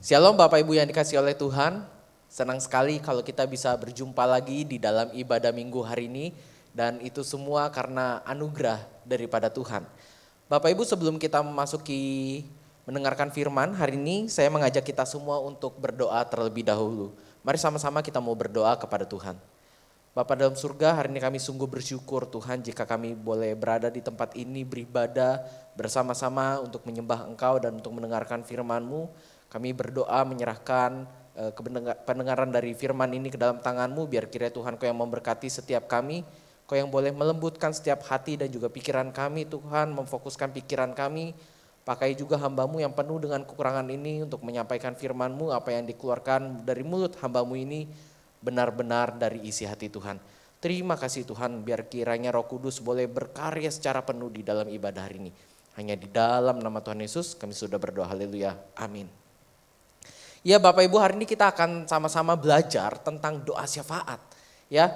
Shalom Bapak Ibu yang dikasihi oleh Tuhan. Senang sekali kalau kita bisa berjumpa lagi di dalam ibadah minggu hari ini. Dan itu semua karena anugerah daripada Tuhan. Bapak Ibu, sebelum kita memasuki mendengarkan firman, hari ini saya mengajak kita semua untuk berdoa terlebih dahulu. Mari sama-sama kita mau berdoa kepada Tuhan. Bapa dalam surga, hari ini kami sungguh bersyukur Tuhan jika kami boleh berada di tempat ini beribadah bersama-sama untuk menyembah Engkau dan untuk mendengarkan firman-Mu. Kami berdoa menyerahkan pendengaran dari firman ini ke dalam tangan-Mu, biar kiranya Tuhan Kau yang memberkati setiap kami, Kau yang boleh melembutkan setiap hati dan juga pikiran kami Tuhan, memfokuskan pikiran kami. Pakai juga hamba-Mu yang penuh dengan kekurangan ini untuk menyampaikan firman-Mu, apa yang dikeluarkan dari mulut hamba-Mu ini benar-benar dari isi hati Tuhan. Terima kasih Tuhan, biar kiranya Roh Kudus boleh berkarya secara penuh di dalam ibadah hari ini. Hanya di dalam nama Tuhan Yesus kami sudah berdoa, haleluya, amin. Ya Bapak Ibu, hari ini kita akan sama-sama belajar tentang doa syafaat. Ya,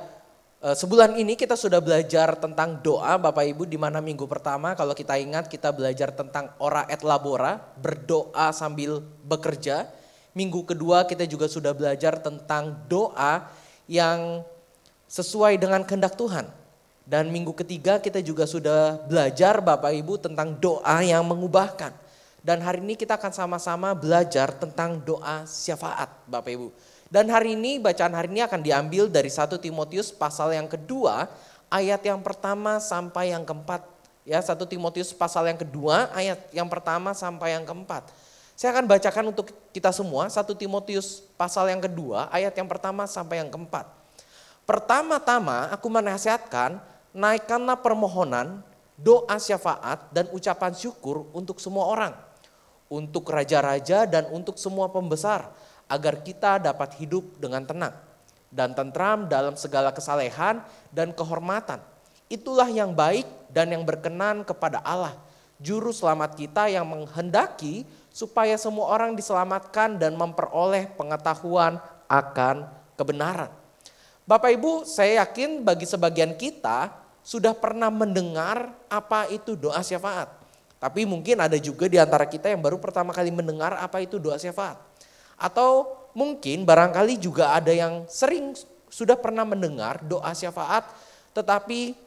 sebulan ini kita sudah belajar tentang doa Bapak Ibu, di mana minggu pertama kalau kita ingat kita belajar tentang ora et labora, berdoa sambil bekerja. Minggu kedua kita juga sudah belajar tentang doa yang sesuai dengan kehendak Tuhan. Dan minggu ketiga kita juga sudah belajar Bapak Ibu tentang doa yang mengubahkan. Dan hari ini kita akan sama-sama belajar tentang doa syafaat Bapak Ibu. Dan hari ini bacaan hari ini akan diambil dari 1 Timotius pasal yang kedua ayat yang pertama sampai yang keempat. Ya, 1 Timotius pasal yang kedua ayat yang pertama sampai yang keempat. Saya akan bacakan untuk kita semua 1 Timotius pasal yang kedua ayat yang pertama sampai yang keempat. Pertama-tama aku menasihatkan, naikkanlah permohonan, doa syafaat dan ucapan syukur untuk semua orang. Untuk raja-raja dan untuk semua pembesar, agar kita dapat hidup dengan tenang dan tentram dalam segala kesalehan dan kehormatan. Itulah yang baik dan yang berkenan kepada Allah, Juru Selamat kita, yang menghendaki supaya semua orang diselamatkan dan memperoleh pengetahuan akan kebenaran. Bapak Ibu, saya yakin bagi sebagian kita sudah pernah mendengar apa itu doa syafaat. Tapi mungkin ada juga di antara kita yang baru pertama kali mendengar apa itu doa syafaat. Atau mungkin barangkali juga ada yang sering sudah pernah mendengar doa syafaat tetapi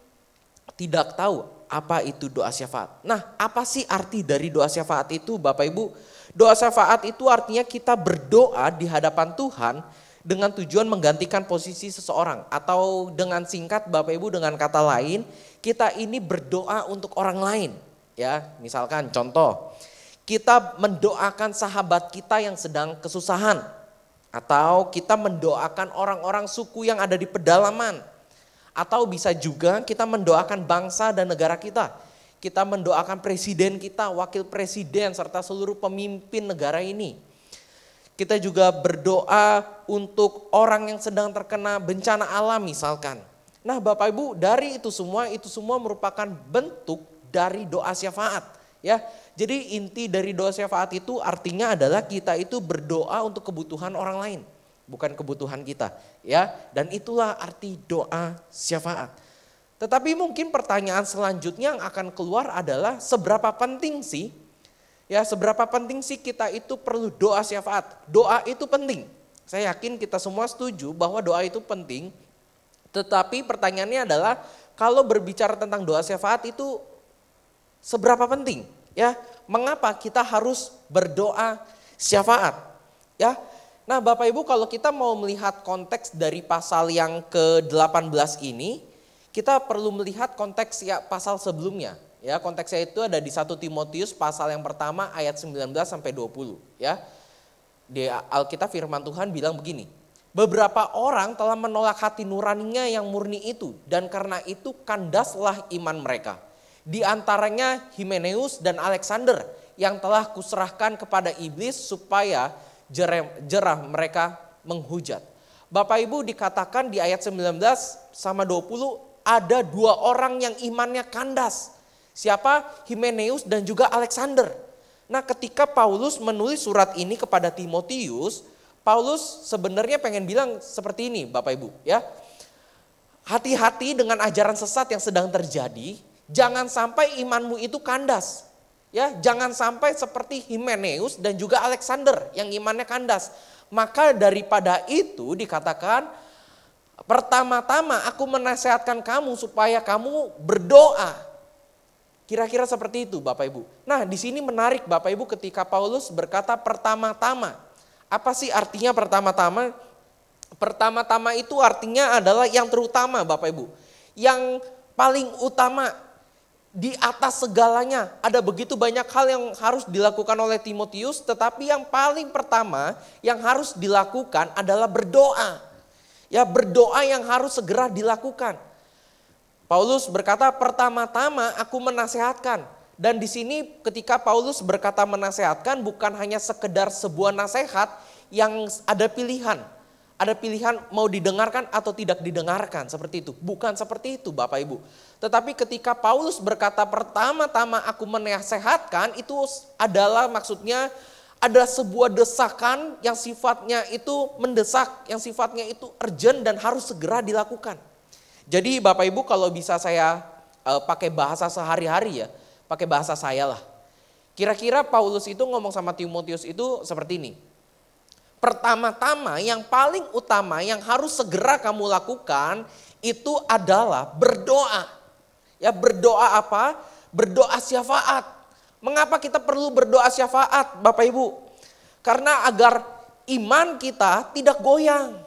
tidak tahu apa itu doa syafaat. Nah, apa sih arti dari doa syafaat itu Bapak Ibu? Doa syafaat itu artinya kita berdoa di hadapan Tuhan dengan tujuan menggantikan posisi seseorang. Atau dengan singkat Bapak Ibu, dengan kata lain, kita ini berdoa untuk orang lain. Ya, misalkan contoh, kita mendoakan sahabat kita yang sedang kesusahan, atau kita mendoakan orang-orang suku yang ada di pedalaman, atau bisa juga kita mendoakan bangsa dan negara kita. Kita mendoakan presiden kita, wakil presiden, serta seluruh pemimpin negara ini. Kita juga berdoa untuk orang yang sedang terkena bencana alam misalkan. Nah Bapak Ibu, dari itu semua merupakan bentuk dari doa syafaat. Ya, jadi inti dari doa syafaat itu artinya adalah kita itu berdoa untuk kebutuhan orang lain, bukan kebutuhan kita. Ya, dan itulah arti doa syafaat. Tetapi mungkin pertanyaan selanjutnya yang akan keluar adalah seberapa penting sih? Ya, seberapa penting sih kita itu perlu doa syafaat? Doa itu penting. Saya yakin kita semua setuju bahwa doa itu penting. Tetapi pertanyaannya adalah kalau berbicara tentang doa syafaat itu seberapa penting? Ya, mengapa kita harus berdoa syafaat? Ya. Nah, Bapak Ibu, kalau kita mau melihat konteks dari pasal yang ke-18 ini, kita perlu melihat konteks ya pasal sebelumnya. Ya, konteksnya itu ada di 1 Timotius pasal yang pertama ayat 19 sampai 20, ya. Di Alkitab firman Tuhan bilang begini. Beberapa orang telah menolak hati nuraninya yang murni itu, dan karena itu kandaslah iman mereka. Di antaranya Himeneus dan Alexander yang telah kuserahkan kepada iblis supaya jerah mereka menghujat. Bapak Ibu, dikatakan di ayat 19 sama 20 ada dua orang yang imannya kandas. Siapa? Himeneus dan juga Alexander. Nah, ketika Paulus menulis surat ini kepada Timotius, Paulus sebenarnya pengen bilang seperti ini Bapak Ibu, ya. Hati-hati dengan ajaran sesat yang sedang terjadi. Jangan sampai imanmu itu kandas. Ya, jangan sampai seperti Himeneus dan juga Alexander yang imannya kandas. Maka daripada itu dikatakan, pertama-tama aku menasehatkan kamu supaya kamu berdoa. Kira-kira seperti itu Bapak Ibu. Nah, di sini menarik Bapak Ibu ketika Paulus berkata pertama-tama. Apa sih artinya pertama-tama? Pertama-tama itu artinya adalah yang terutama Bapak Ibu. Yang paling utama, di atas segalanya. Ada begitu banyak hal yang harus dilakukan oleh Timotius, tetapi yang paling pertama yang harus dilakukan adalah berdoa. Ya, berdoa yang harus segera dilakukan. Paulus berkata pertama-tama aku menasehatkan. Dan di sini ketika Paulus berkata menasehatkan bukan hanya sekedar sebuah nasihat yang ada pilihan. Ada pilihan mau didengarkan atau tidak didengarkan seperti itu. Bukan seperti itu Bapak Ibu. Tetapi ketika Paulus berkata pertama-tama aku menasehatkan, itu adalah maksudnya ada sebuah desakan yang sifatnya itu mendesak, yang sifatnya itu urgent dan harus segera dilakukan. Jadi Bapak Ibu kalau bisa saya pakai bahasa sehari-hari ya, pakai bahasa saya lah. Kira-kira Paulus itu ngomong sama Timotius itu seperti ini. Pertama-tama yang paling utama yang harus segera kamu lakukan itu adalah berdoa. Ya, berdoa apa? Berdoa syafaat. Mengapa kita perlu berdoa syafaat Bapak Ibu? Karena agar iman kita tidak goyang.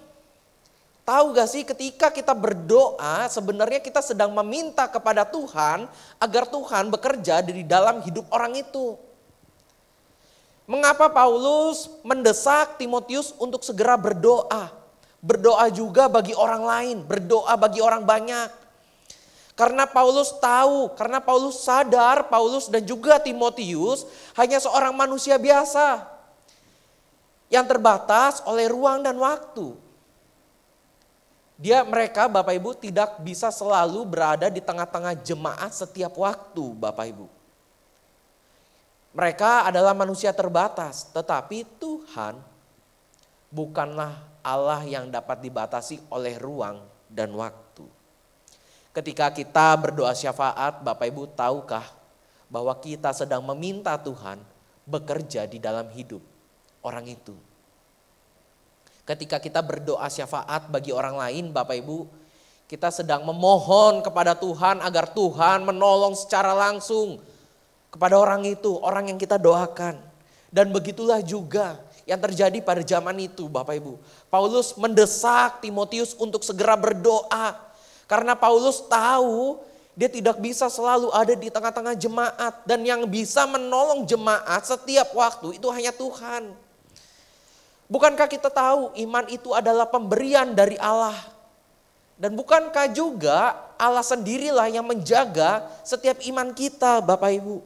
Tahu gak sih ketika kita berdoa sebenarnya kita sedang meminta kepada Tuhan agar Tuhan bekerja di dalam hidup orang itu. Mengapa Paulus mendesak Timotius untuk segera berdoa? Berdoa juga bagi orang lain, berdoa bagi orang banyak. Karena Paulus tahu, karena Paulus sadar, Paulus dan juga Timotius hanya seorang manusia biasa. Yang terbatas oleh ruang dan waktu. Mereka Bapak Ibu tidak bisa selalu berada di tengah-tengah jemaat setiap waktu Bapak Ibu. Mereka adalah manusia terbatas, tetapi Tuhan bukanlah Allah yang dapat dibatasi oleh ruang dan waktu. Ketika kita berdoa syafaat, Bapak Ibu tahukah bahwa kita sedang meminta Tuhan bekerja di dalam hidup orang itu. Ketika kita berdoa syafaat bagi orang lain, Bapak Ibu, kita sedang memohon kepada Tuhan agar Tuhan menolong secara langsung kepada orang itu, orang yang kita doakan. Dan begitulah juga yang terjadi pada zaman itu Bapak Ibu. Paulus mendesak Timotius untuk segera berdoa. Karena Paulus tahu dia tidak bisa selalu ada di tengah-tengah jemaat. Dan yang bisa menolong jemaat setiap waktu itu hanya Tuhan. Bukankah kita tahu iman itu adalah pemberian dari Allah? Dan bukankah juga Allah sendirilah yang menjaga setiap iman kita Bapak Ibu?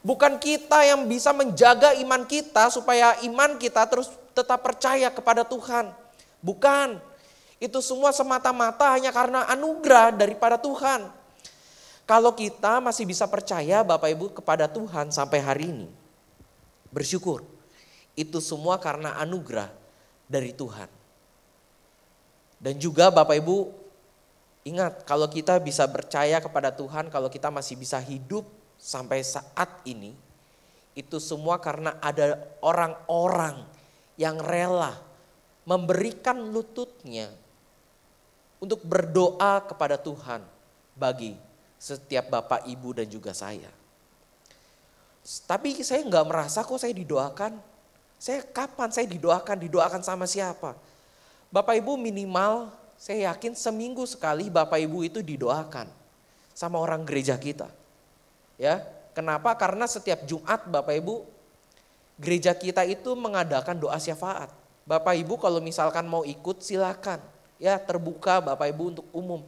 Bukan kita yang bisa menjaga iman kita supaya iman kita terus tetap percaya kepada Tuhan. Bukan. Itu semua semata-mata hanya karena anugerah daripada Tuhan. Kalau kita masih bisa percaya Bapak Ibu kepada Tuhan sampai hari ini, bersyukur. Itu semua karena anugerah dari Tuhan. Dan juga Bapak Ibu ingat kalau kita bisa percaya kepada Tuhan, kalau kita masih bisa hidup sampai saat ini, itu semua karena ada orang-orang yang rela memberikan lututnya untuk berdoa kepada Tuhan bagi setiap Bapak, Ibu dan juga saya. Tapi saya nggak merasa kok saya didoakan. Kapan saya didoakan? Didoakan sama siapa? Bapak Ibu minimal saya yakin seminggu sekali Bapak Ibu itu didoakan sama orang gereja kita. Ya, kenapa? Karena setiap Jumat Bapak Ibu gereja kita itu mengadakan doa syafaat. Bapak Ibu kalau misalkan mau ikut silakan. Ya, terbuka Bapak Ibu untuk umum.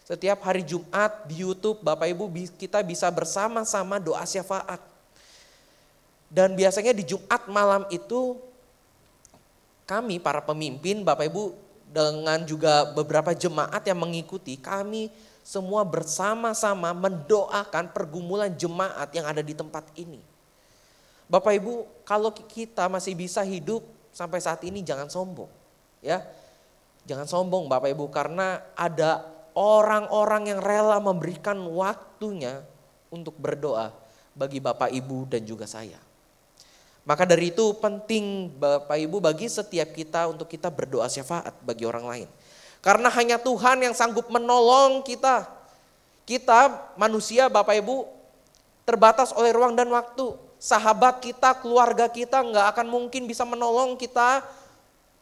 Setiap hari Jumat di YouTube Bapak Ibu kita bisa bersama-sama doa syafaat. Dan biasanya di Jumat malam itu kami para pemimpin Bapak Ibu dengan juga beberapa jemaat yang mengikuti, kami semua bersama-sama mendoakan pergumulan jemaat yang ada di tempat ini. Bapak Ibu, kalau kita masih bisa hidup sampai saat ini jangan sombong. Ya. Jangan sombong Bapak Ibu karena ada orang-orang yang rela memberikan waktunya untuk berdoa bagi Bapak Ibu dan juga saya. Maka dari itu penting Bapak Ibu bagi setiap kita untuk kita berdoa syafaat bagi orang lain. Karena hanya Tuhan yang sanggup menolong kita. Kita manusia Bapak Ibu terbatas oleh ruang dan waktu. Sahabat kita, keluarga kita nggak akan mungkin bisa menolong kita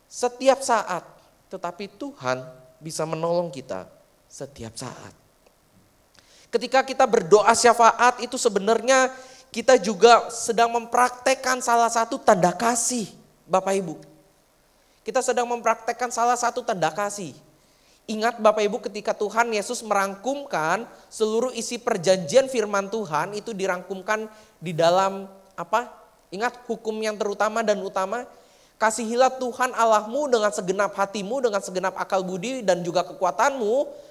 setiap saat. Tetapi Tuhan bisa menolong kita setiap saat. Ketika kita berdoa syafaat itu sebenarnya kita juga sedang mempraktekkan salah satu tanda kasih, Bapak Ibu. Kita sedang mempraktekkan salah satu tanda kasih. Ingat Bapak Ibu ketika Tuhan Yesus merangkumkan seluruh isi perjanjian firman Tuhan itu dirangkumkan di dalam apa? Ingat hukum yang terutama dan utama. Kasihilah Tuhan Allahmu dengan segenap hatimu, dengan segenap akal budi dan juga kekuatanmu.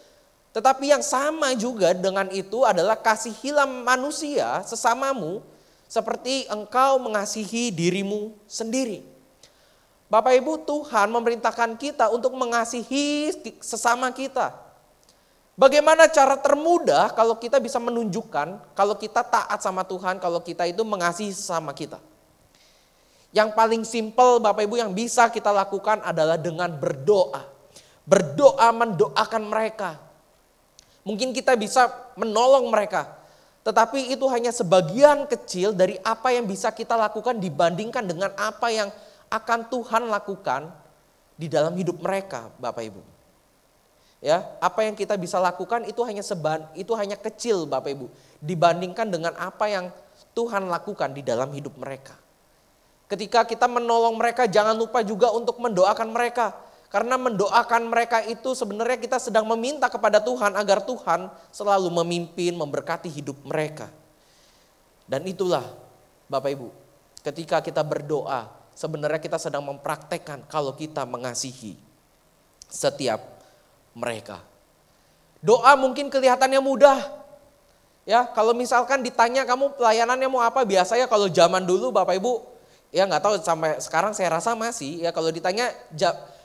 Tetapi yang sama juga dengan itu adalah kasihilah manusia sesamamu seperti engkau mengasihi dirimu sendiri. Bapak Ibu, Tuhan memerintahkan kita untuk mengasihi sesama kita. Bagaimana cara termudah kalau kita bisa menunjukkan kalau kita taat sama Tuhan, kalau kita itu mengasihi sesama kita. Yang paling simpel Bapak Ibu yang bisa kita lakukan adalah dengan berdoa. Berdoa mendoakan mereka. Mungkin kita bisa menolong mereka, tetapi itu hanya sebagian kecil dari apa yang bisa kita lakukan dibandingkan dengan apa yang akan Tuhan lakukan di dalam hidup mereka, Bapak Ibu. Ya, apa yang kita bisa lakukan itu hanya kecil, Bapak Ibu, dibandingkan dengan apa yang Tuhan lakukan di dalam hidup mereka. Ketika kita menolong mereka, jangan lupa juga untuk mendoakan mereka. Karena mendoakan mereka itu sebenarnya kita sedang meminta kepada Tuhan agar Tuhan selalu memimpin, memberkati hidup mereka. Dan itulah Bapak Ibu, ketika kita berdoa, sebenarnya kita sedang mempraktekkan kalau kita mengasihi setiap mereka. Doa mungkin kelihatannya mudah. Ya, kalau misalkan ditanya kamu pelayanannya mau apa, biasanya kalau zaman dulu Bapak Ibu, ya nggak tahu sampai sekarang saya rasa masih, ya kalau ditanya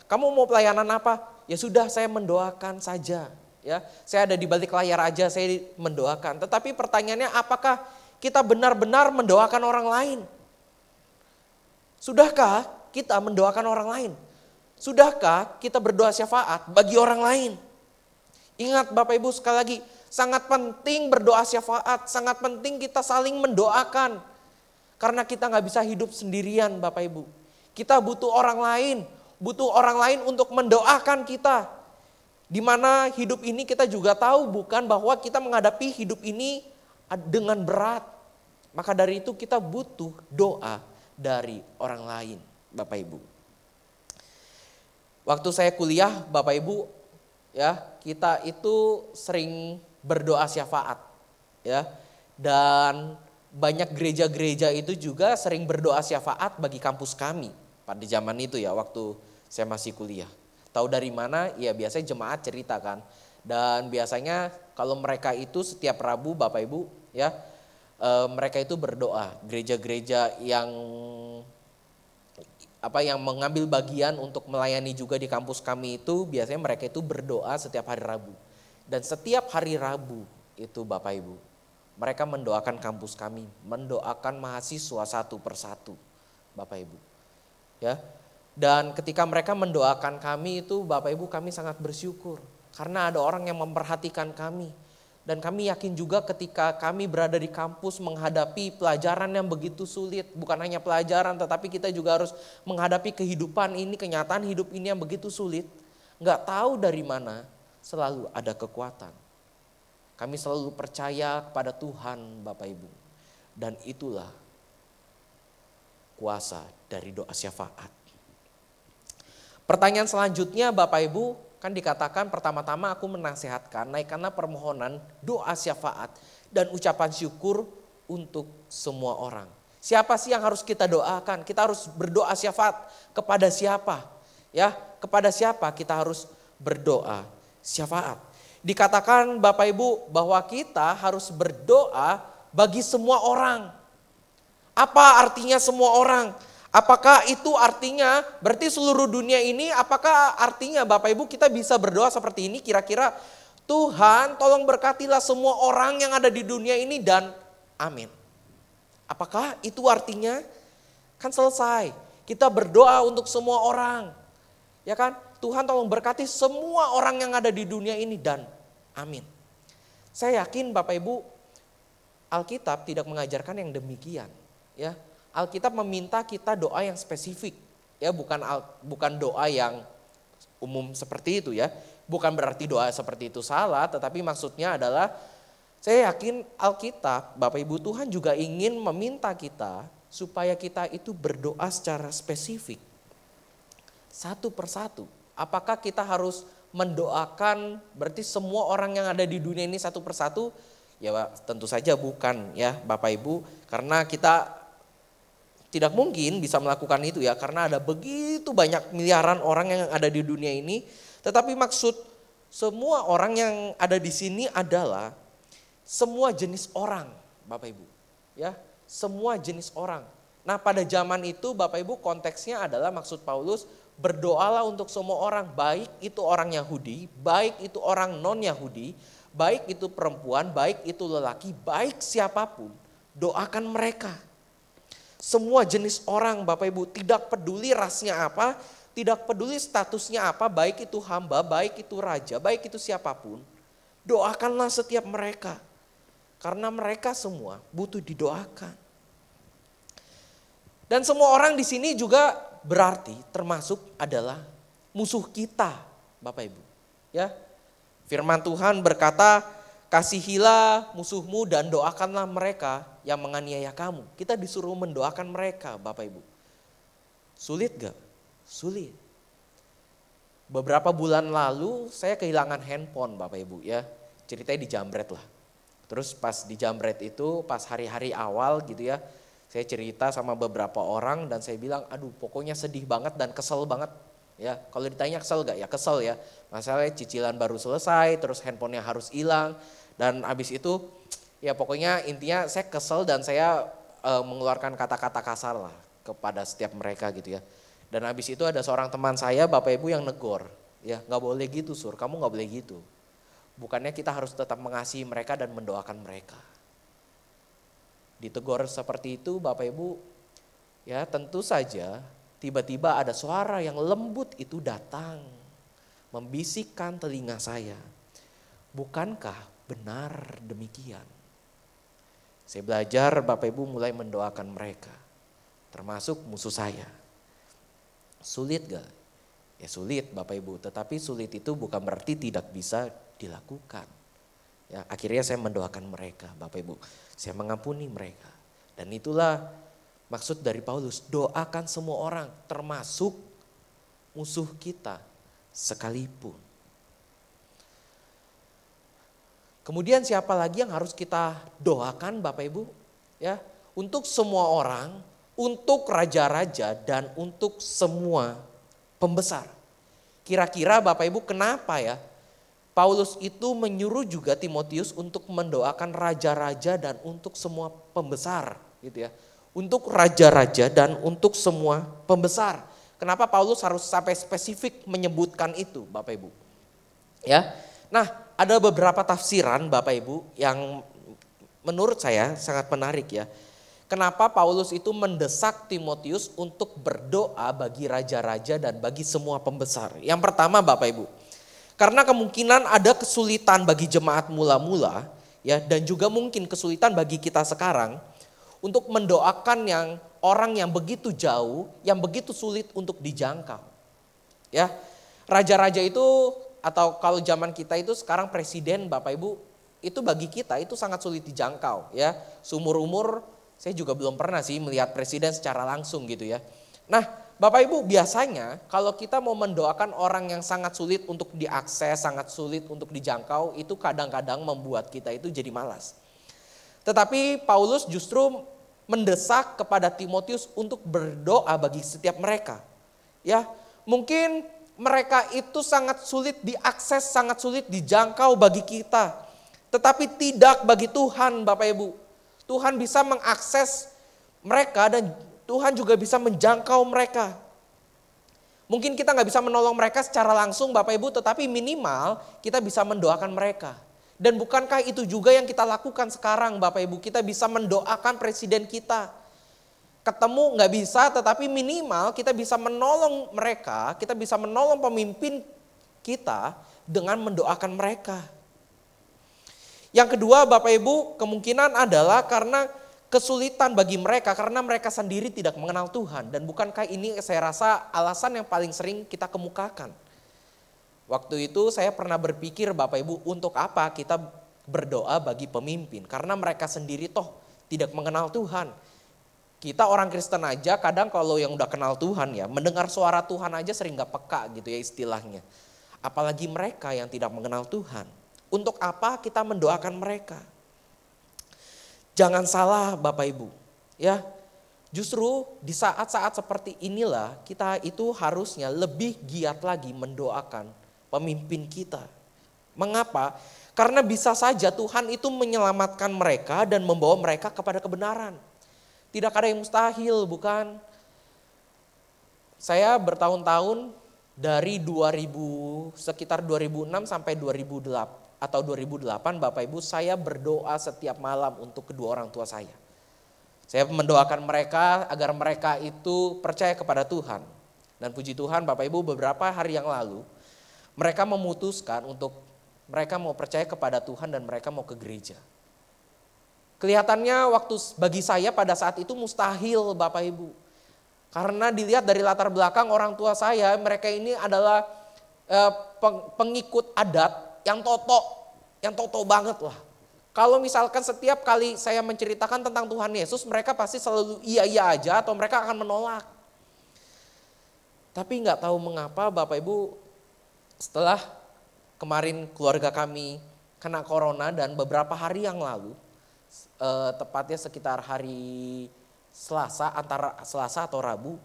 kamu mau pelayanan apa? Ya sudah, saya mendoakan saja. Ya, saya ada di balik layar aja, saya mendoakan. Tetapi pertanyaannya, apakah kita benar-benar mendoakan orang lain? Sudahkah kita mendoakan orang lain? Sudahkah kita berdoa syafaat bagi orang lain? Ingat Bapak Ibu sekali lagi, sangat penting berdoa syafaat, sangat penting kita saling mendoakan. Karena kita nggak bisa hidup sendirian Bapak Ibu. Kita butuh orang lain untuk mendoakan kita. Di mana hidup ini kita juga tahu bukan bahwa kita menghadapi hidup ini dengan berat. Maka dari itu kita butuh doa dari orang lain, Bapak Ibu. Waktu saya kuliah, Bapak Ibu, ya, kita itu sering berdoa syafaat, ya. Dan banyak gereja-gereja itu juga sering berdoa syafaat bagi kampus kami. Pada zaman itu ya, waktu saya masih kuliah. Tahu dari mana? Ya biasanya jemaat cerita kan. Dan biasanya kalau mereka itu setiap Rabu Bapak Ibu ya, mereka itu berdoa. Gereja-gereja yang mengambil bagian untuk melayani juga di kampus kami itu biasanya mereka itu berdoa setiap hari Rabu. Dan setiap hari Rabu itu Bapak Ibu, mereka mendoakan kampus kami, mendoakan mahasiswa satu persatu Bapak Ibu. Ya. Dan ketika mereka mendoakan kami itu Bapak Ibu, kami sangat bersyukur karena ada orang yang memperhatikan kami. Dan kami yakin juga ketika kami berada di kampus menghadapi pelajaran yang begitu sulit, bukan hanya pelajaran tetapi kita juga harus menghadapi kehidupan ini, kenyataan hidup ini yang begitu sulit. Enggak tahu dari mana selalu ada kekuatan. Kami selalu percaya kepada Tuhan Bapak Ibu. Dan itulah kuasa dari doa syafaat. Pertanyaan selanjutnya Bapak Ibu, kan dikatakan pertama-tama aku menasihatkan naikkanlah permohonan, doa syafaat dan ucapan syukur untuk semua orang. Siapa sih yang harus kita doakan? Kita harus berdoa syafaat kepada siapa? Ya, kepada siapa kita harus berdoa syafaat? Dikatakan Bapak Ibu bahwa kita harus berdoa bagi semua orang. Apa artinya semua orang? Apakah itu artinya berarti seluruh dunia ini, apakah artinya Bapak Ibu kita bisa berdoa seperti ini kira-kira, Tuhan tolong berkatilah semua orang yang ada di dunia ini dan amin. Apakah itu artinya kan selesai? Kita berdoa untuk semua orang. Ya kan? Tuhan tolong berkati semua orang yang ada di dunia ini dan amin. Saya yakin Bapak Ibu, Alkitab tidak mengajarkan yang demikian. Ya, Alkitab meminta kita doa yang spesifik. Ya, bukan doa yang umum seperti itu ya. Bukan berarti doa seperti itu salah, tetapi maksudnya adalah saya yakin Alkitab, Bapak Ibu, Tuhan juga ingin meminta kita supaya kita itu berdoa secara spesifik. Satu persatu. Apakah kita harus mendoakan berarti semua orang yang ada di dunia ini satu persatu? Ya tentu saja bukan ya Bapak Ibu. Karena kita tidak mungkin bisa melakukan itu ya. Karena ada begitu banyak miliaran orang yang ada di dunia ini. Tetapi maksud semua orang yang ada di sini adalah semua jenis orang Bapak Ibu. Ya, semua jenis orang. Nah pada zaman itu Bapak Ibu konteksnya adalah maksud Paulus berdoalah untuk semua orang, baik itu orang Yahudi, baik itu orang non-Yahudi, baik itu perempuan, baik itu lelaki, baik siapapun, doakan mereka. Semua jenis orang Bapak Ibu, tidak peduli rasnya apa, tidak peduli statusnya apa, baik itu hamba, baik itu raja, baik itu siapapun, doakanlah setiap mereka. Karena mereka semua butuh didoakan. Dan semua orang di sini juga berarti termasuk adalah musuh kita, Bapak Ibu. Ya. Firman Tuhan berkata, kasihilah musuhmu dan doakanlah mereka yang menganiaya kamu. Kita disuruh mendoakan mereka, Bapak Ibu. Sulit gak? Sulit. Beberapa bulan lalu saya kehilangan handphone, Bapak Ibu ya. Ceritanya dijamret lah. Terus pas dijamret itu, pas hari-hari awal gitu ya, saya cerita sama beberapa orang dan saya bilang, aduh pokoknya sedih banget dan kesel banget. Ya, kalau ditanya kesel gak? Ya kesel ya. Masalahnya cicilan baru selesai, terus handphonenya harus hilang. Dan abis itu ya pokoknya intinya saya kesel dan saya mengeluarkan kata-kata kasar lah kepada setiap mereka gitu ya. Dan abis itu ada seorang teman saya Bapak Ibu yang negor. Ya gak boleh gitu Sur, kamu gak boleh gitu. Bukannya kita harus tetap mengasihi mereka dan mendoakan mereka. Ditegur seperti itu Bapak Ibu, ya tentu saja tiba-tiba ada suara yang lembut itu datang. Membisikkan telinga saya. Bukankah benar demikian? Saya belajar Bapak Ibu mulai mendoakan mereka. Termasuk musuh saya. Sulit gak? Ya sulit Bapak Ibu, tetapi sulit itu bukan berarti tidak bisa dilakukan. Ya, akhirnya saya mendoakan mereka Bapak Ibu. Saya mengampuni mereka. Dan itulah maksud dari Paulus. Doakan semua orang termasuk musuh kita sekalipun. Kemudian siapa lagi yang harus kita doakan Bapak Ibu? Ya, untuk semua orang, untuk raja-raja dan untuk semua pembesar. Kira-kira Bapak Ibu kenapa ya? Paulus itu menyuruh juga Timotius untuk mendoakan raja-raja dan untuk semua pembesar gitu ya. Untuk raja-raja dan untuk semua pembesar. Kenapa Paulus harus sampai spesifik menyebutkan itu Bapak Ibu? Ya. Nah, ada beberapa tafsiran Bapak Ibu yang menurut saya sangat menarik ya. Kenapa Paulus itu mendesak Timotius untuk berdoa bagi raja-raja dan bagi semua pembesar. Yang pertama Bapak Ibu, karena kemungkinan ada kesulitan bagi jemaat mula-mula ya dan juga mungkin kesulitan bagi kita sekarang untuk mendoakan yang orang yang begitu jauh, yang begitu sulit untuk dijangkau. Ya. Raja-raja itu atau kalau zaman kita itu sekarang presiden Bapak Ibu, itu bagi kita itu sangat sulit dijangkau ya. Seumur-umur saya juga belum pernah sih melihat presiden secara langsung gitu ya. Nah, Bapak Ibu biasanya kalau kita mau mendoakan orang yang sangat sulit untuk diakses, sangat sulit untuk dijangkau, itu kadang-kadang membuat kita itu jadi malas. Tetapi Paulus justru mendesak kepada Timotius untuk berdoa bagi setiap mereka. Ya, mungkin mereka itu sangat sulit diakses, sangat sulit dijangkau bagi kita. Tetapi tidak bagi Tuhan Bapak Ibu. Tuhan bisa mengakses mereka dan Tuhan juga bisa menjangkau mereka. Mungkin kita gak bisa menolong mereka secara langsung Bapak Ibu, tetapi minimal kita bisa mendoakan mereka. Dan bukankah itu juga yang kita lakukan sekarang Bapak Ibu? Kita bisa mendoakan presiden kita. Ketemu nggak bisa, tetapi minimal kita bisa menolong mereka, kita bisa menolong pemimpin kita dengan mendoakan mereka. Yang kedua Bapak Ibu, kemungkinan adalah karena kesulitan bagi mereka, karena mereka sendiri tidak mengenal Tuhan. Dan bukankah ini saya rasa alasan yang paling sering kita kemukakan. Waktu itu saya pernah berpikir Bapak Ibu, untuk apa kita berdoa bagi pemimpin? Karena mereka sendiri toh tidak mengenal Tuhan. Kita orang Kristen aja kadang kalau yang udah kenal Tuhan ya, mendengar suara Tuhan aja sering gak peka gitu ya istilahnya. Apalagi mereka yang tidak mengenal Tuhan. Untuk apa kita mendoakan mereka? Jangan salah Bapak Ibu ya. Justru di saat-saat seperti inilah kita itu harusnya lebih giat lagi mendoakan pemimpin kita. Mengapa? Karena bisa saja Tuhan itu menyelamatkan mereka dan membawa mereka kepada kebenaran. Tidak ada yang mustahil, bukan? Saya bertahun-tahun dari sekitar 2006 sampai 2008 atau 2008 Bapak Ibu, saya berdoa setiap malam untuk kedua orang tua saya. Saya mendoakan mereka agar mereka itu percaya kepada Tuhan. Dan puji Tuhan Bapak Ibu, beberapa hari yang lalu mereka memutuskan untuk mereka mau percaya kepada Tuhan dan mereka mau ke gereja. Kelihatannya waktu bagi saya pada saat itu mustahil Bapak Ibu. Karena dilihat dari latar belakang orang tua saya, mereka ini adalah pengikut adat yang toto banget lah. Kalau misalkan setiap kali saya menceritakan tentang Tuhan Yesus, mereka pasti selalu iya aja atau mereka akan menolak. Tapi nggak tahu mengapa Bapak Ibu, setelah kemarin keluarga kami kena corona dan beberapa hari yang lalu, tepatnya sekitar hari Selasa, antara Selasa atau Rabu,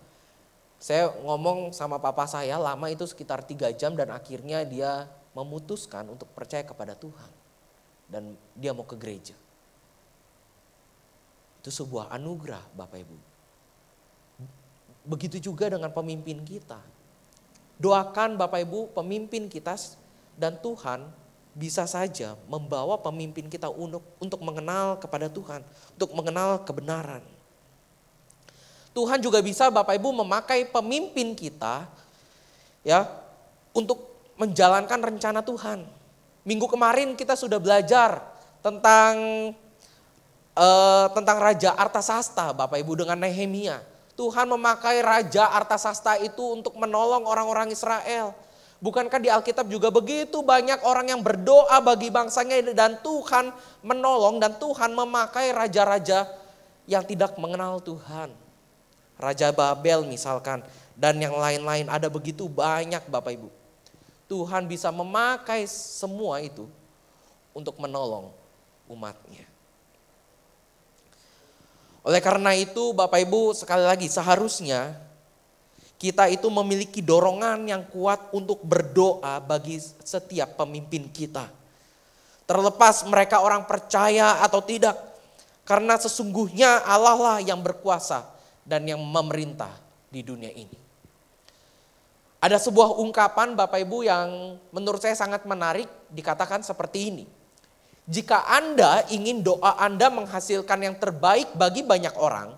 saya ngomong sama papa saya lama itu sekitar 3 jam dan akhirnya dia memutuskan untuk percaya kepada Tuhan. Dan dia mau ke gereja. Itu sebuah anugerah Bapak Ibu. Begitu juga dengan pemimpin kita. Doakan Bapak Ibu pemimpin kita dan Tuhan bisa saja membawa pemimpin kita untuk mengenal kepada Tuhan. Untuk mengenal kebenaran. Tuhan juga bisa Bapak Ibu memakai pemimpin kita ya untuk menjalankan rencana Tuhan. Minggu kemarin kita sudah belajar tentang Raja Artasasta Bapak Ibu dengan Nehemia. Tuhan memakai Raja Artasasta itu untuk menolong orang-orang Israel. Bukankah di Alkitab juga begitu banyak orang yang berdoa bagi bangsanya dan Tuhan menolong dan Tuhan memakai raja-raja yang tidak mengenal Tuhan. Raja Babel misalkan dan yang lain-lain, ada begitu banyak Bapak Ibu. Tuhan bisa memakai semua itu untuk menolong umatnya. Oleh karena itu Bapak Ibu, sekali lagi seharusnya kita itu memiliki dorongan yang kuat untuk berdoa bagi setiap pemimpin kita. Terlepas mereka orang percaya atau tidak. Karena sesungguhnya Allah lah yang berkuasa dan yang memerintah di dunia ini. Ada sebuah ungkapan Bapak Ibu yang menurut saya sangat menarik, dikatakan seperti ini. Jika Anda ingin doa Anda menghasilkan yang terbaik bagi banyak orang,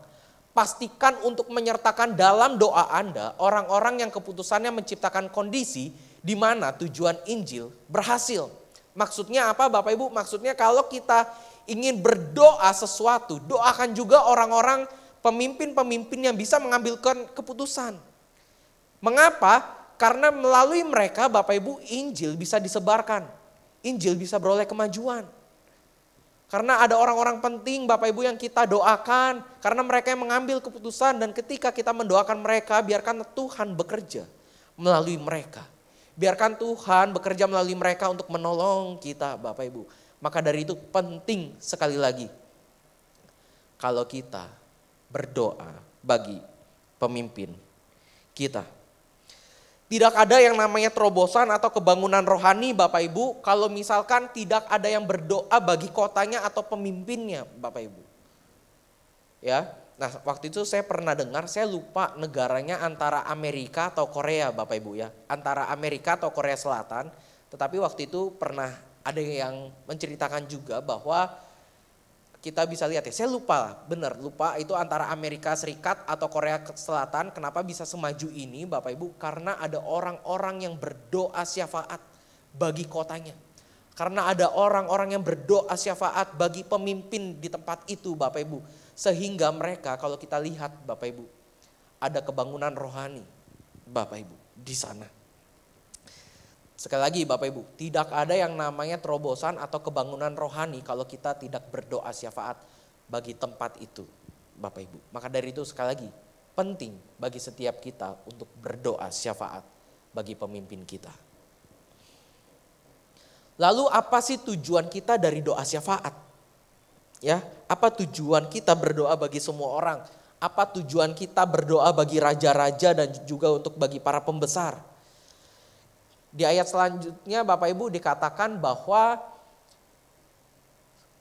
pastikan untuk menyertakan dalam doa Anda orang-orang yang keputusannya menciptakan kondisi di mana tujuan Injil berhasil. Maksudnya apa Bapak Ibu? Maksudnya kalau kita ingin berdoa sesuatu, doakan juga orang-orang pemimpin-pemimpin yang bisa mengambilkan keputusan. Mengapa? Karena melalui mereka Bapak Ibu Injil bisa disebarkan. Injil bisa beroleh kemajuan. Karena ada orang-orang penting Bapak Ibu yang kita doakan. Karena mereka yang mengambil keputusan dan ketika kita mendoakan mereka biarkan Tuhan bekerja melalui mereka. Biarkan Tuhan bekerja melalui mereka untuk menolong kita Bapak Ibu. Maka dari itu penting sekali lagi kalau kita berdoa bagi pemimpin kita. Tidak ada yang namanya terobosan atau kebangunan rohani Bapak Ibu kalau misalkan tidak ada yang berdoa bagi kotanya atau pemimpinnya Bapak Ibu. Ya, nah waktu itu saya pernah dengar, saya lupa negaranya antara Amerika atau Korea Bapak Ibu ya. Antara Amerika atau Korea Selatan, tetapi waktu itu pernah ada yang menceritakan juga bahwa kita bisa lihat ya, saya lupa itu antara Amerika Serikat atau Korea Selatan kenapa bisa semaju ini Bapak Ibu, karena ada orang-orang yang berdoa syafaat bagi kotanya. Karena ada orang-orang yang berdoa syafaat bagi pemimpin di tempat itu Bapak Ibu. Sehingga mereka kalau kita lihat Bapak Ibu, ada kebangunan rohani Bapak Ibu di sana. Sekali lagi Bapak Ibu, tidak ada yang namanya terobosan atau kebangunan rohani kalau kita tidak berdoa syafaat bagi tempat itu Bapak Ibu. Maka dari itu sekali lagi, penting bagi setiap kita untuk berdoa syafaat bagi pemimpin kita. Lalu apa sih tujuan kita dari doa syafaat? Ya, apa tujuan kita berdoa bagi semua orang? Apa tujuan kita berdoa bagi raja-raja dan juga untuk bagi para pembesar? Di ayat selanjutnya Bapak Ibu dikatakan bahwa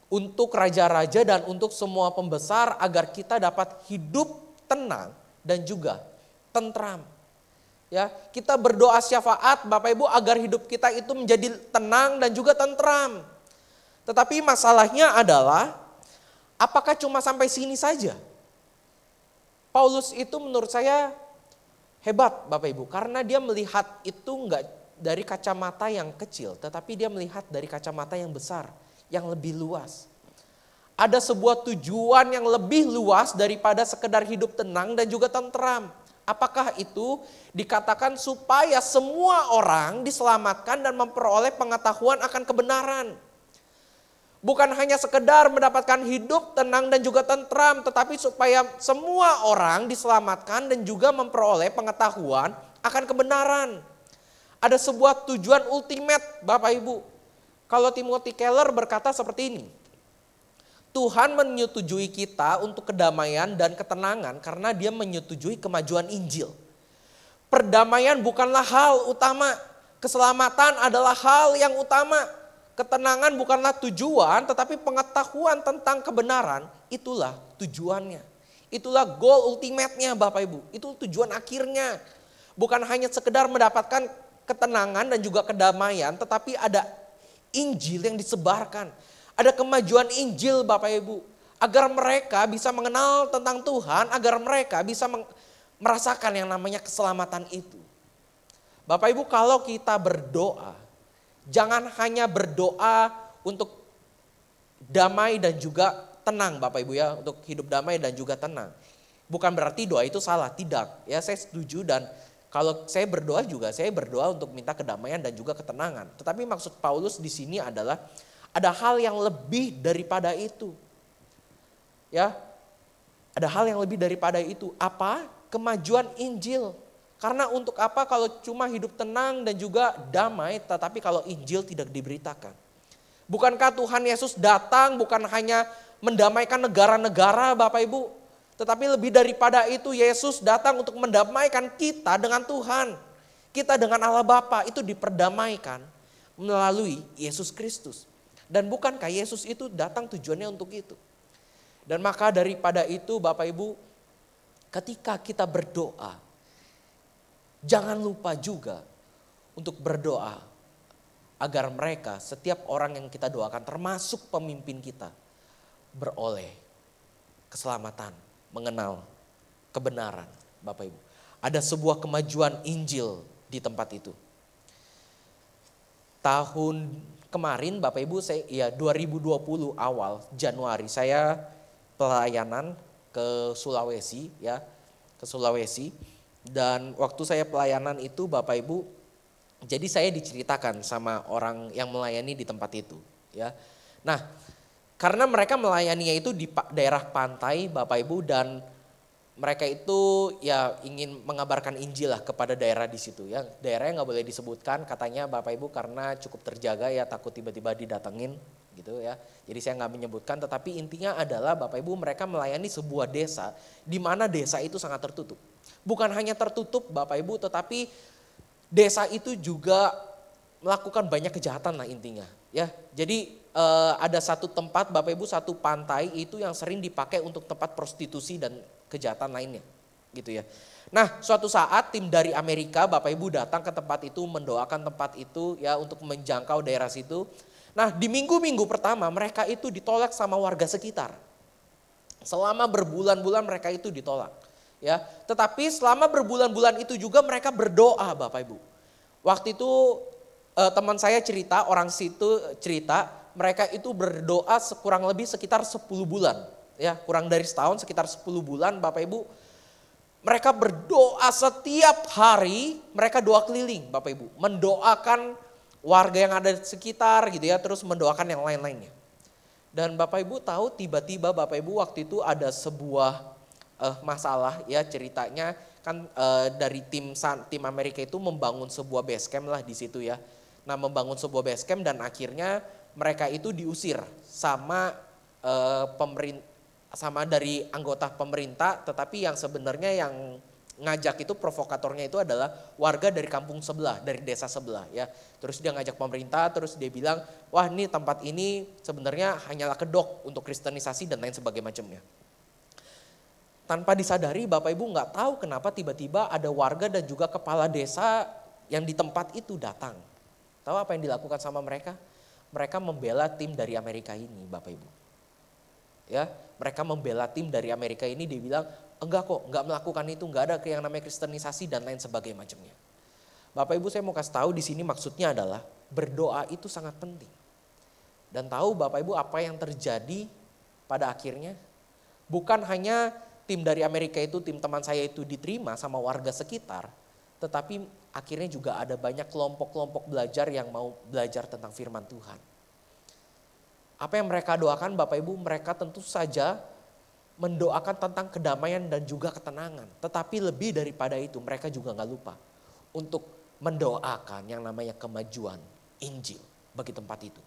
untuk raja-raja dan untuk semua pembesar agar kita dapat hidup tenang dan juga tentram. Ya, kita berdoa syafaat Bapak Ibu agar hidup kita itu menjadi tenang dan juga tentram. Tetapi masalahnya adalah apakah cuma sampai sini saja? Paulus itu menurut saya hebat Bapak Ibu, karena dia melihat itu enggak dari kacamata yang kecil, tetapi dia melihat dari kacamata yang besar, yang lebih luas. Ada sebuah tujuan yang lebih luas daripada sekedar hidup tenang dan juga tentram. Apakah itu? Dikatakan supaya semua orang diselamatkan dan memperoleh pengetahuan akan kebenaran. Bukan hanya sekedar mendapatkan hidup tenang dan juga tentram, tetapi supaya semua orang diselamatkan dan juga memperoleh pengetahuan akan kebenaran. Ada sebuah tujuan ultimate Bapak Ibu. Kalau Timothy Keller berkata seperti ini. Tuhan menyetujui kita untuk kedamaian dan ketenangan karena dia menyetujui kemajuan Injil. Perdamaian bukanlah hal utama. Keselamatan adalah hal yang utama. Ketenangan bukanlah tujuan, tetapi pengetahuan tentang kebenaran itulah tujuannya. Itulah goal ultimate-nya Bapak Ibu. Itu tujuan akhirnya. Bukan hanya sekedar mendapatkan ketenangan dan juga kedamaian, tetapi ada Injil yang disebarkan. Ada kemajuan Injil Bapak Ibu. Agar mereka bisa mengenal tentang Tuhan, agar mereka bisa merasakan yang namanya keselamatan itu. Bapak Ibu, kalau kita berdoa, jangan hanya berdoa untuk damai dan juga tenang Bapak Ibu ya. Untuk hidup damai dan juga tenang. Bukan berarti doa itu salah, tidak. Ya, saya setuju dan kalau saya berdoa juga, saya berdoa untuk minta kedamaian dan juga ketenangan. Tetapi maksud Paulus di sini adalah ada hal yang lebih daripada itu. Ya, ada hal yang lebih daripada itu. Apa? Kemajuan Injil. Karena untuk apa kalau cuma hidup tenang dan juga damai, tetapi kalau Injil tidak diberitakan? Bukankah Tuhan Yesus datang bukan hanya mendamaikan negara-negara Bapak Ibu? Tetapi lebih daripada itu Yesus datang untuk mendamaikan kita dengan Tuhan. Kita dengan Allah Bapa itu diperdamaikan melalui Yesus Kristus. Dan bukankah Yesus itu datang tujuannya untuk itu? Dan maka daripada itu Bapak Ibu, ketika kita berdoa, jangan lupa juga untuk berdoa agar mereka, setiap orang yang kita doakan termasuk pemimpin kita, beroleh keselamatan, mengenal kebenaran Bapak Ibu. Ada sebuah kemajuan Injil di tempat itu. Tahun kemarin Bapak Ibu, 2020 awal Januari saya pelayanan ke Sulawesi ya, ke Sulawesi. Dan waktu saya pelayanan itu Bapak Ibu, jadi saya diceritakan sama orang yang melayani di tempat itu ya. Nah, karena mereka melayaninya itu di daerah pantai Bapak Ibu, dan mereka itu ya ingin mengabarkan Injil lah kepada daerah di situ ya. Daerahnya nggak boleh disebutkan katanya Bapak Ibu karena cukup terjaga ya, takut tiba-tiba didatengin gitu ya. Jadi saya nggak menyebutkan, tetapi intinya adalah Bapak Ibu mereka melayani sebuah desa di mana desa itu sangat tertutup. Bukan hanya tertutup Bapak Ibu, tetapi desa itu juga melakukan banyak kejahatan lah intinya ya. Jadi ada satu tempat Bapak Ibu, satu pantai itu yang sering dipakai untuk tempat prostitusi dan kejahatan lainnya gitu ya. Nah, suatu saat tim dari Amerika Bapak Ibu datang ke tempat itu, mendoakan tempat itu ya untuk menjangkau daerah situ. Nah, di minggu-minggu pertama mereka itu ditolak sama warga sekitar. Selama berbulan-bulan mereka itu ditolak. Ya, tetapi selama berbulan-bulan itu juga mereka berdoa, Bapak Ibu. Waktu itu teman saya cerita, orang situ cerita, mereka itu berdoa kurang lebih sekitar 10 bulan. Ya, kurang dari setahun, sekitar 10 bulan, Bapak Ibu. Mereka berdoa setiap hari, mereka doa keliling, Bapak Ibu. Mendoakan warga yang ada di sekitar gitu ya, terus mendoakan yang lain-lainnya. Dan Bapak Ibu tahu tiba-tiba Bapak Ibu waktu itu ada sebuah masalah ya, ceritanya kan dari tim Amerika itu membangun sebuah base camp lah di situ ya. Nah, membangun sebuah base camp dan akhirnya mereka itu diusir sama sama dari anggota pemerintah, tetapi yang sebenarnya yang ngajak itu, provokatornya itu adalah warga dari kampung sebelah, dari desa sebelah ya. Terus dia ngajak pemerintah, terus dia bilang, wah ini tempat ini sebenarnya hanyalah kedok untuk kristenisasi dan lain sebagainya macamnya. Tanpa disadari Bapak Ibu nggak tahu kenapa tiba-tiba ada warga dan juga kepala desa yang di tempat itu datang. Tahu apa yang dilakukan sama mereka? Mereka membela tim dari Amerika ini, Bapak Ibu. Ya, mereka membela tim dari Amerika ini, dia bilang, enggak kok, enggak melakukan itu, enggak ada yang namanya kristenisasi dan lain sebagainya macamnya. Bapak Ibu, saya mau kasih tahu di sini maksudnya adalah berdoa itu sangat penting. Dan tahu Bapak Ibu apa yang terjadi pada akhirnya? Bukan hanya tim dari Amerika itu, tim teman saya itu diterima sama warga sekitar, tetapi akhirnya juga ada banyak kelompok-kelompok belajar yang mau belajar tentang firman Tuhan. Apa yang mereka doakan Bapak Ibu, mereka tentu saja mendoakan tentang kedamaian dan juga ketenangan. Tetapi lebih daripada itu mereka juga gak lupa untuk mendoakan yang namanya kemajuan Injil bagi tempat itu.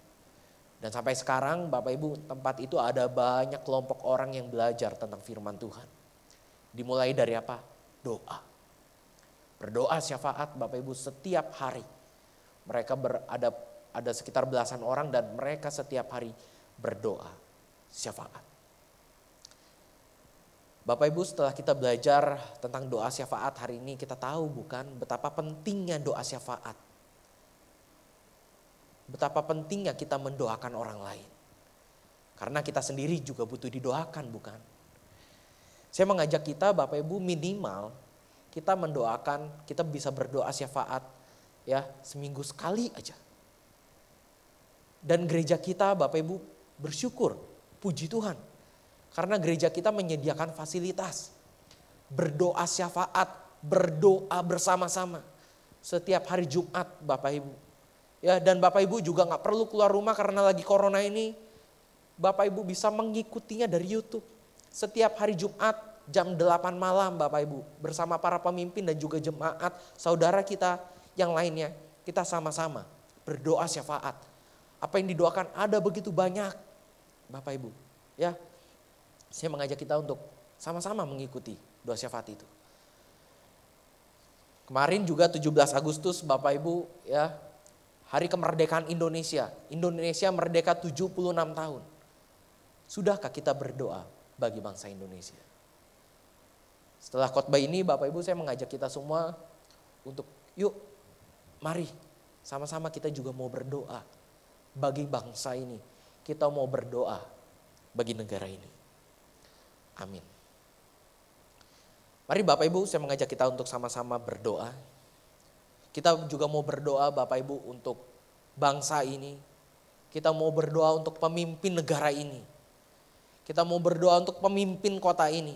Dan sampai sekarang Bapak Ibu, tempat itu ada banyak kelompok orang yang belajar tentang firman Tuhan. Dimulai dari apa? Doa. Berdoa syafaat Bapak Ibu setiap hari. Mereka ada sekitar belasan orang dan mereka setiap hari berdoa syafaat. Bapak Ibu, setelah kita belajar tentang doa syafaat hari ini, kita tahu bukan betapa pentingnya doa syafaat. Betapa pentingnya kita mendoakan orang lain. Karena kita sendiri juga butuh didoakan, bukan? Saya mengajak kita Bapak Ibu minimal kita mendoakan, kita bisa berdoa syafaat ya seminggu sekali aja. Dan gereja kita Bapak Ibu bersyukur, puji Tuhan. Karena gereja kita menyediakan fasilitas berdoa syafaat, berdoa bersama-sama setiap hari Jumat Bapak Ibu. Ya, dan Bapak Ibu juga gak perlu keluar rumah karena lagi corona ini. Bapak Ibu bisa mengikutinya dari YouTube. Setiap hari Jumat jam 8 malam Bapak Ibu bersama para pemimpin dan juga jemaat saudara kita yang lainnya. Kita sama-sama berdoa syafaat. Apa yang didoakan ada begitu banyak Bapak Ibu. Ya, saya mengajak kita untuk sama-sama mengikuti doa syafaat itu. Kemarin juga 17 Agustus Bapak Ibu ya, hari kemerdekaan Indonesia. Indonesia merdeka 76 tahun. Sudahkah kita berdoa bagi bangsa Indonesia? Setelah khotbah ini Bapak Ibu saya mengajak kita semua untuk yuk mari sama-sama kita juga mau berdoa bagi bangsa ini. Kita mau berdoa bagi negara ini. Amin. Mari Bapak Ibu saya mengajak kita untuk sama-sama berdoa. Kita juga mau berdoa Bapak Ibu untuk bangsa ini. Kita mau berdoa untuk pemimpin negara ini. Kita mau berdoa untuk pemimpin kota ini.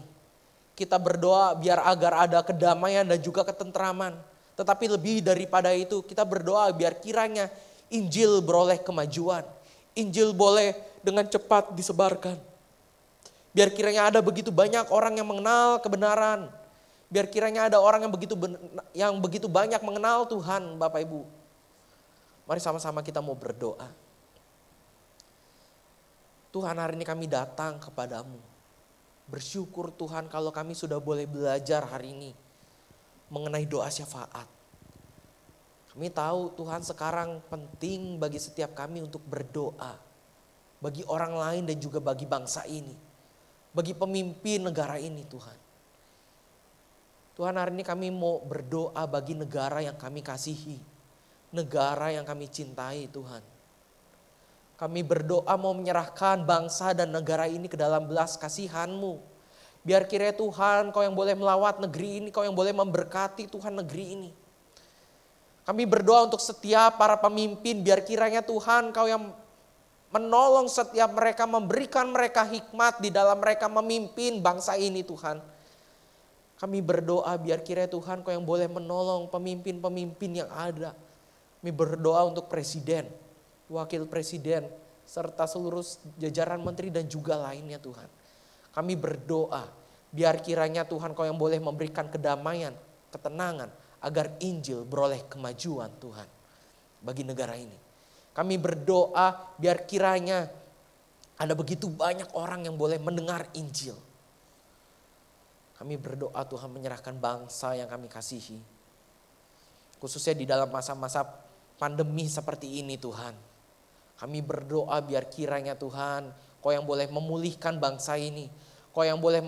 Kita berdoa biar agar ada kedamaian dan juga ketentraman. Tetapi lebih daripada itu kita berdoa biar kiranya Injil beroleh kemajuan. Injil boleh dengan cepat disebarkan. Biar kiranya ada begitu banyak orang yang mengenal kebenaran. Biar kiranya ada orang yang begitu banyak mengenal Tuhan Bapak Ibu. Mari sama-sama kita mau berdoa. Tuhan, hari ini kami datang kepadamu. Bersyukur Tuhan kalau kami sudah boleh belajar hari ini mengenai doa syafaat. Kami tahu Tuhan sekarang penting bagi setiap kami untuk berdoa. Bagi orang lain dan juga bagi bangsa ini. Bagi pemimpin negara ini Tuhan. Tuhan, hari ini kami mau berdoa bagi negara yang kami kasihi. Negara yang kami cintai Tuhan. Kami berdoa mau menyerahkan bangsa dan negara ini ke dalam belas kasihan-Mu. Biar kiranya Tuhan Kau yang boleh melawat negeri ini, Kau yang boleh memberkati Tuhan negeri ini. Kami berdoa untuk setiap para pemimpin, biar kiranya Tuhan Kau yang menolong setiap mereka, memberikan mereka hikmat di dalam mereka memimpin bangsa ini Tuhan. Kami berdoa biar kiranya Tuhan Kau yang boleh menolong pemimpin-pemimpin yang ada. Kami berdoa untuk presiden, wakil presiden, serta seluruh jajaran menteri dan juga lainnya Tuhan. Kami berdoa biar kiranya Tuhan Kau yang boleh memberikan kedamaian, ketenangan, agar Injil beroleh kemajuan Tuhan bagi negara ini. Kami berdoa biar kiranya ada begitu banyak orang yang boleh mendengar Injil. Kami berdoa Tuhan menyerahkan bangsa yang kami kasihi. Khususnya di dalam masa-masa pandemi seperti ini Tuhan. Kami berdoa biar kiranya Tuhan Kau yang boleh memulihkan bangsa ini. Kau yang boleh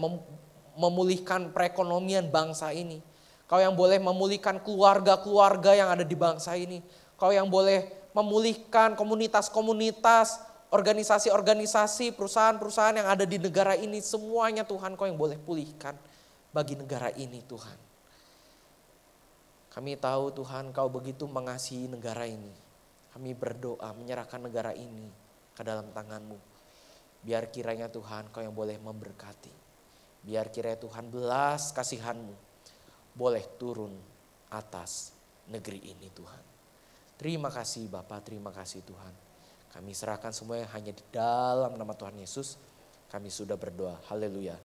memulihkan perekonomian bangsa ini. Kau yang boleh memulihkan keluarga-keluarga yang ada di bangsa ini. Kau yang boleh memulihkan komunitas-komunitas, organisasi-organisasi, perusahaan-perusahaan yang ada di negara ini. Semuanya Tuhan Kau yang boleh pulihkan bagi negara ini Tuhan. Kami tahu Tuhan Kau begitu mengasihi negara ini. Kami berdoa menyerahkan negara ini ke dalam tangan-Mu. Biar kiranya Tuhan Kau yang boleh memberkati. Biar kiranya Tuhan belas kasihan-Mu boleh turun atas negeri ini Tuhan. Terima kasih Bapa, terima kasih Tuhan. Kami serahkan semuanya hanya di dalam nama Tuhan Yesus. Kami sudah berdoa. Haleluya.